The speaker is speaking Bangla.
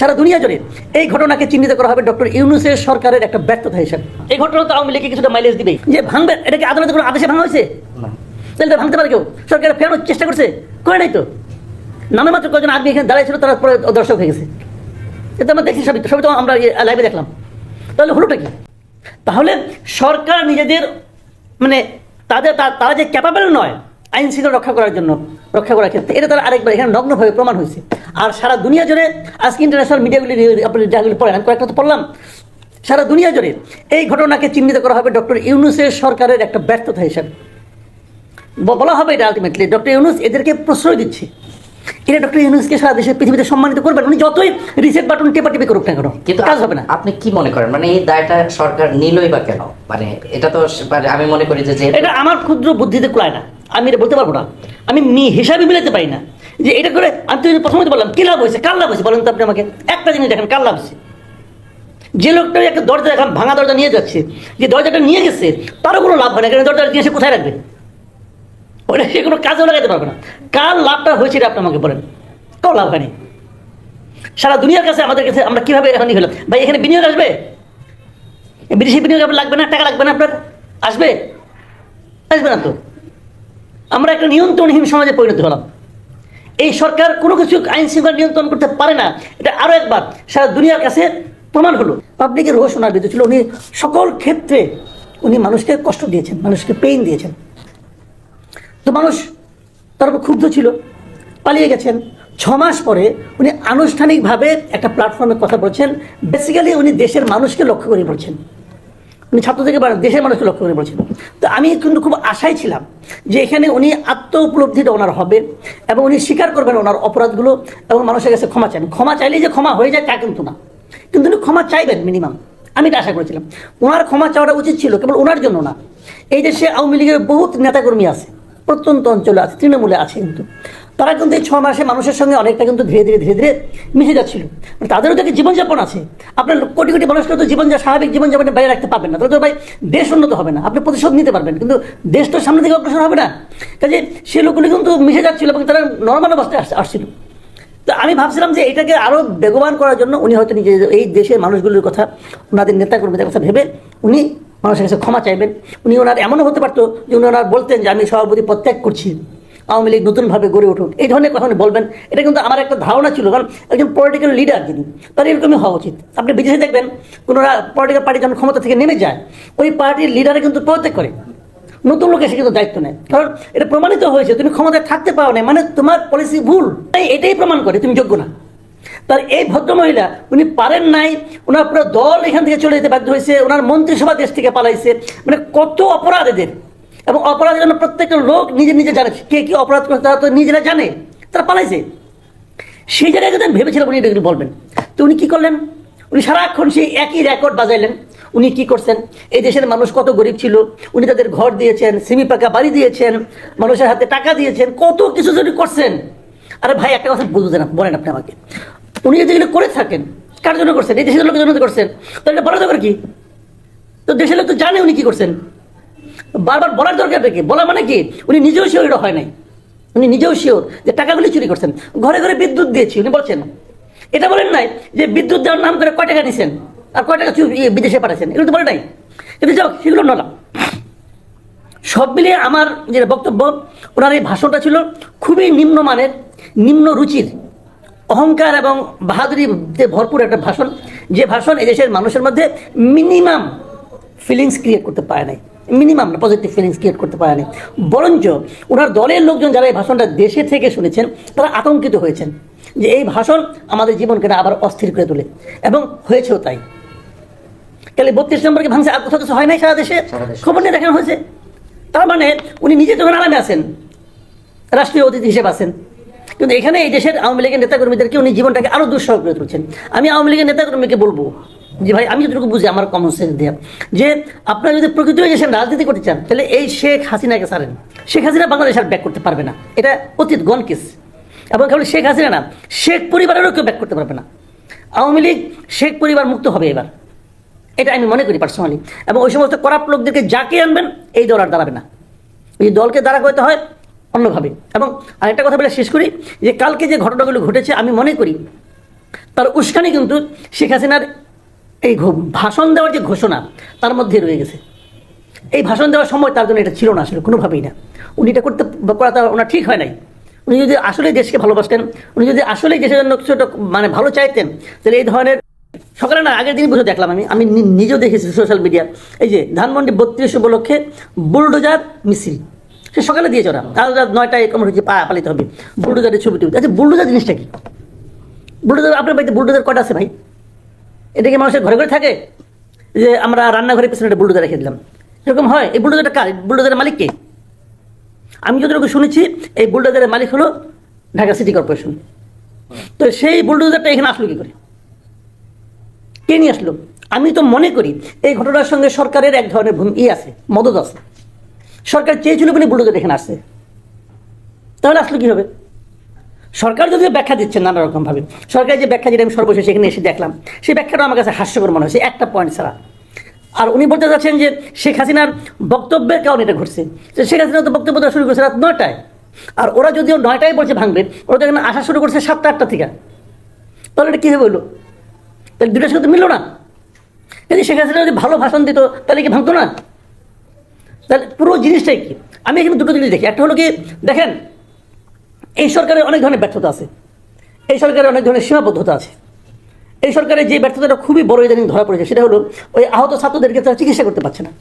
সারা দুনিয়া জুড়ে এই ঘটনাকে চিহ্নিত করা হবে ডক্টর ইউনূসের সরকারের একটা ব্যর্থতা হিসেবে। এই ঘটনা তো আওয়ামী লীগকে কিছুটা মাইলেজ দিবেই, যে ভাঙবে এটাকে আদালতে কোনো আদেশে ভাঙা হয়েছে? তাহলে ভাঙতে পারে কেউ? সরকার ফেরানোর চেষ্টা করছে? করে নাই তো। নামে মাত্র কয়েকজন আদমি এখানে দাঁড়িয়েছিল, তারা পরে দর্শক হয়ে গেছে। এটা আমরা দেখছি, সবই তো আমরা লাইভে দেখলাম। তাহলে হলোটা কি? তাহলে সরকার নিজেদের মানে তারা যে ক্যাপাবল নয় আইন শৃঙ্খলা রক্ষা করার ক্ষেত্রে, এটা তারা আরেকবার এখানে নগ্নভাবে প্রমাণ হয়েছে। আর সারা দুনিয়া জুড়ে আজকে ইন্টারন্যাশনাল মিডিয়াগুলি আপনি যাগুলি পড়েন, আমি কয়েকটা তো পড়লাম, সারা দুনিয়া জুড়ে এই ঘটনাকে চিহ্নিত করা হবে ডক্টর ইউনূসের সরকারের একটা ব্যর্থতা হিসাবে। বলা হবে এটা আলটিমেটলি ডক্টর ইউনূস এদেরকে প্রশ্রয় দিচ্ছে। এটা ডক্টর ইউনূসকে সারা দেশের পৃথিবীতে সম্মানিত করবেন, উনি যতই রিসেট বাটন টেপাটেপি করুক না কেন, কিন্তু কাজ হবে না। আপনি কি মনে করেন মানে এই দায়টা সরকার নিলই বা কেন? মানে এটা তো আমি মনে করি যে এটা আমার ক্ষুদ্র বুদ্ধিতে কুলায় না, আমি এটা বলতে পারবো না, আমি হিসাবে মিলাতে পারি না যে এটা করে। আমি তো প্রথমে বললাম কি লাভ হয়েছে, কার লাভ হয়েছে বলেন তো আপনি আমাকে? একটা জিনিস দেখেন, কার লাভ হয়েছে? যে লোকটা একটা দরজা এখন ভাঙা দরজা নিয়ে যাচ্ছে, যে দরজাটা নিয়ে গেছে তারও কোনো লাভ হয় না, কারণ দরজাটা নিয়ে সে কোথায় রাখবে? ওটা সে কোনো কাজেও লাগাতে পারবে না। কার লাভটা হয়েছে এটা আপনি আমাকে বলেন? কারো লাভ হয়নি। সারা দুনিয়ার কাছে আমাদের কাছে আমরা কিভাবে এখন হলাম? ভাই এখানে বিনিয়োগ আসবে, বিদেশি বিনিয়োগ আপনার লাগবে না, টাকা লাগবে না আপনার, আসবে না তো। আমরা একটা নিয়ন্ত্রণহীন সমাজে পরিণত হলাম। এই সরকার কোনো কিছু আইন শৃঙ্খলা নিয়ন্ত্রণ করতে পারে না, এটা আরো একবার সারা দুনিয়ার কাছে প্রমাণ হলো। পাবলিকের রোষ ওনার বিরুদ্ধে ছিল, উনি সকল ক্ষেত্রে উনি মানুষকে কষ্ট দিয়েছেন, মানুষকে পেইন দিয়েছেন। তো মানুষ তার উপর ক্ষুব্ধ ছিল, পালিয়ে গেছেন। 6 মাস পরে উনি আনুষ্ঠানিকভাবে একটা প্ল্যাটফর্মে কথা বলছেন। বেসিক্যালি উনি দেশের মানুষকে লক্ষ্য করে বলছেন, উনি ছাত্র থেকে দেশের মানুষকে লক্ষ্য করে বলছেন। তো আমি কিন্তু খুব আশায় ছিলাম যে এখানে উনি আত্ম উপলব্ধিটা ওনার হবে এবং উনি স্বীকার করবেন ওনার অপরাধগুলো এবং মানুষের কাছে ক্ষমা চান। ক্ষমা চাইলেই যে ক্ষমা হয়ে যায় তা কিন্তু না, কিন্তু উনি ক্ষমা চাইবেন মিনিমাম, আমি এটা আশা করেছিলাম। ওনার ক্ষমা চাওয়াটা উচিত ছিল, কেবল ওনার জন্য না। এই দেশে আওয়ামী লীগের বহুত নেতাকর্মী আছে, প্রত্যন্ত অঞ্চলে আছে, তৃণমূলে আছে, কিন্তু তারা কিন্তু এই 6 মাসে মানুষের সঙ্গে অনেকটা কিন্তু ধীরে ধীরে মিশে যাচ্ছিল। তাদেরও তো একটা জীবনযাপন আছে। আপনার কোটি কোটি মানুষকে তো স্বাভাবিক জীবনযাপনের বাইরে রাখতে পারবেন না, তাহলে তো ভাই দেশ উন্নত হবে না। আপনি প্রতিশোধ নিতে পারবেন, কিন্তু দেশ তো সামনে থেকে অগ্রসর হবে না। কাজে সে লোকগুলি কিন্তু মিশে যাচ্ছিল এবং তারা নর্মাল অবস্থায় আসছিল। তো আমি ভাবছিলাম যে এটাকে আরও বেগবান করার জন্য উনি হয়তো নিজে এই দেশের মানুষগুলোর কথা, ওনাদের নেতাকর্মীদের কথা ভেবে উনি মানুষের কাছে ক্ষমা চাইবেন। উনি ওনার এমনও হতে পারতো যে উনি ওনার বলতেন যে আমি সভাপতি পদ ত্যাগ করছি, আওয়ামী লীগ নতুনভাবে গড়ে উঠুক, এই ধরনের কথা উনি বলবেন। এটা কিন্তু আমার একটা ধারণা ছিল, কারণ একজন পলিটিক্যাল লিডার যিনি, তার এরকমই হওয়া উচিত। আপনি বিদেশে দেখবেন কোনো পলিটিক্যাল পার্টি যখন ক্ষমতা থেকে নেমে যায়, ওই পার্টির লিডারে কিন্তু পদত্যাগ করে, নতুন লোক এসে কিন্তু দায়িত্ব নেয়। কারণ এটা প্রমাণিত হয়েছে তুমি ক্ষমতায় থাকতে পারো না, মানে তোমার পলিসি ভুল, তাই এটাই প্রমাণ করে তুমি যোগ্য না। তার এই ভদ্রমহিলা উনি পারেন নাই, ওনার পুরো দল এখান থেকে চলে যেতে বাধ্য হয়েছে, ওনার মন্ত্রিসভা দেশ থেকে পালাইছে। মানে কত অপরাধ এদের, এবং অপরাধের জন্য প্রত্যেকটা লোক নিজে জানে কে কি অপরাধ করছে, তারা তো নিজেরা জানে, তারা পালাইছে। সেই জায়গায় কিন্তু আমি ভেবেছিলাম উনি এগুলো বলবেন। তো উনি কি করলেন? উনি সারাক্ষণ সেই একই রেকর্ড বাজাইলেন। উনি কি করছেন? এই দেশের মানুষ কত গরিব ছিল, উনি তাদের ঘর দিয়েছেন, সিমি পাকা বাড়ি দিয়েছেন, মানুষের হাতে টাকা দিয়েছেন, কত কিছু যদি করছেন। আরে ভাই একটা কথা বুঝবেন না, বলেন আপনি আমাকে, উনি যদি এগুলো করে থাকেন কার জন্য করছেন? এই দেশের লোকের জন্য করছেন, তো এটা বলার দরকার কি? তো দেশের লোক তো জানে উনি কি করছেন, বারবার বলার দরকারটা কি? বলা মানে কি? উনি নিজেও শিওর এটা হয় নাই, উনি নিজেও শিওর যে টাকাগুলি চুরি করছেন। ঘরে ঘরে বিদ্যুৎ দিয়েছি উনি বলছেন, এটা বলেন নাই যে বিদ্যুৎ দেওয়ার নাম করে কয় টাকা নিছেন আর কয় টাকা বিদেশে পাঠাচ্ছেন, এগুলো তো বলে নাই। কিন্তু যাও সেগুলো নলাম। সব মিলিয়ে আমার যে বক্তব্য, ওনার এই ভাষণটা ছিল খুবই নিম্নমানের, নিম্ন রুচির, অহংকার এবং বাহাদুরিতে ভরপুর একটা ভাষণ, যে ভাষণ এদেশের মানুষের মধ্যে মিনিমাম ফিলিংস ক্রিয়েট করতে পারে নাই, মিনিমাম পজিটিভ ফিলিংস ক্রিয়েট করতে পারে নাই। বরঞ্চ ওনার দলের লোকজন যারা এই ভাষণটা দেশে থেকে শুনেছেন তারা আতঙ্কিত হয়েছেন যে এই ভাষণ আমাদের জীবনকে আবার অস্থির করে তোলে, এবং হয়েছেও তাই। তাহলে 32 নম্বরকে ভাঙছে, আর কোথাও কিছু হয় নাই সারা দেশে, খবর নিয়ে দেখানো হয়েছে। তার মানে উনি নিজে তখন আরামে আছেন, রাষ্ট্রীয় অতিথি হিসেবে আছেন, কিন্তু এখানে এই দেশের আওয়ামী লীগের নেতাকর্মীদেরকে উনি জীবনটাকে আরো দুঃসহ করে তুলছেন। আমি আওয়ামী লীগের নেতাকর্মীকে বলবো যে ভাই, আমি যতটুকু বুঝি আমার কমন সেন্স দিয়ে, যে আপনারা যদি প্রকৃত দেশের রাজনীতি করতে চান তাহলে এই শেখ হাসিনাকে ছাড়েন। শেখ হাসিনা বাংলাদেশ আর ব্যাক করতে পারবে না, এটা অতীত গন কেস। এবং কেবল শেখ হাসিনা না, শেখ পরিবারেরও কেউ ব্যাক করতে পারবে না। আওয়ামী লীগ শেখ পরিবার মুক্ত হবে এবার, এটা আমি মনে করি পার্সোনালি। এবং ওই সমস্ত করাপ্ট লোকদেরকে যাকে আনবেন এই দল আর দাঁড়াবে না, এই দলকে দাঁড়া করতে হয় অন্যভাবে। এবং আরেকটা কথা বলে শেষ করি, যে কালকে যে ঘটনাগুলো ঘটেছে আমি মনে করি তার উস্কানি কিন্তু শেখ হাসিনার এই ভাষণ দেওয়ার যে ঘোষণা তার মধ্যে রয়ে গেছে। এই ভাষণ দেওয়ার সময় তার জন্য এটা ছিল না, আসলে কোনোভাবেই না। উনি এটা করা ওনার ঠিক হয় নাই। উনি যদি আসলেই দেশকে ভালোবাসতেন, উনি যদি আসলেই দেশের জন্য কিছুটা মানে ভালো চাইতেন, তাহলে এই ধরনের সকালে না আগের দিন বসে দেখলাম, আমি নিজেও দেখেছি সোশ্যাল মিডিয়া, এই যে ধানমন্ডি 32 উপলক্ষে বুলডোজার মিছিল সে সকালে দিয়েছে ওরা, আর 9টায় কমিটি পালিত হবে বুলডোজারের ছবি টবি। আচ্ছা বুলডোজার জিনিসটা কি? বুলডোজার আপনার বাড়িতে বুলডোজার কটা আছে ভাই? এটা কি মানুষের ঘরে ঘরে থাকে যে আমরা রান্নাঘরের পিছনে একটা বুলডোজার রেখে দিলাম, এরকম হয়? এই বুলডোজারটা কার? বুলডোজারের মালিক কে? আমি যতটুকু শুনেছি এই বুলডোজারের মালিক হলো ঢাকা সিটি কর্পোরেশন। তো সেই বুলডোজারটা এখানে আসলো কি করে, কে নিয়ে আসলো? আমি তো মনে করি এই ঘটনার সঙ্গে সরকারের এক ধরনের আছে, মদত আছে। সরকার চেয়েছিল বলে বুলডোজার এখানে আসছে, তাহলে আসলো কি হবে? সরকার যদিও ব্যাখ্যা দিচ্ছে নানা রকম ভাবে, সরকার যে ব্যাখ্যা যেটা আমি সর্বশেষ এখানে এসে দেখলাম, সেই ব্যাখ্যাটা আমার কাছে হাস্যকর মনে হয়েছে একটা পয়েন্ট ছাড়া। আর উনি বলতে চাচ্ছেন যে শেখ হাসিনার বক্তব্যের কারণে এটা ঘটছে। শেখ হাসিনা তো বক্তব্য দেওয়া শুরু করছে রাত 9টায়, আর ওরা যদিও 9টায় বলছে ভাঙবে, ওরা তো এখানে আসা শুরু করছে 7টা 8টা থেকে। তাহলে এটা কীভাবে হলো? তাহলে দুটার সাথে মিললো না। যদি শেখ হাসিনা যদি ভালো ভাষণ দিত তাহলে কি ভাঙতো না? তাহলে পুরো জিনিসটাই কি? আমি এখানে দুটো জিনিস দেখি। একটা হলো কি, দেখেন এই সরকারের অনেক ধরনের ব্যর্থতা আছে, এই সরকারের অনেক ধরনের সীমাবদ্ধতা আছে। এই সরকারের যে ব্যর্থতাটা খুবই বড় ইদানিং ধরা পড়েছে, সেটা হলো ওই আহত ছাত্রদেরকে তারা চিকিৎসা করতে পারছে না।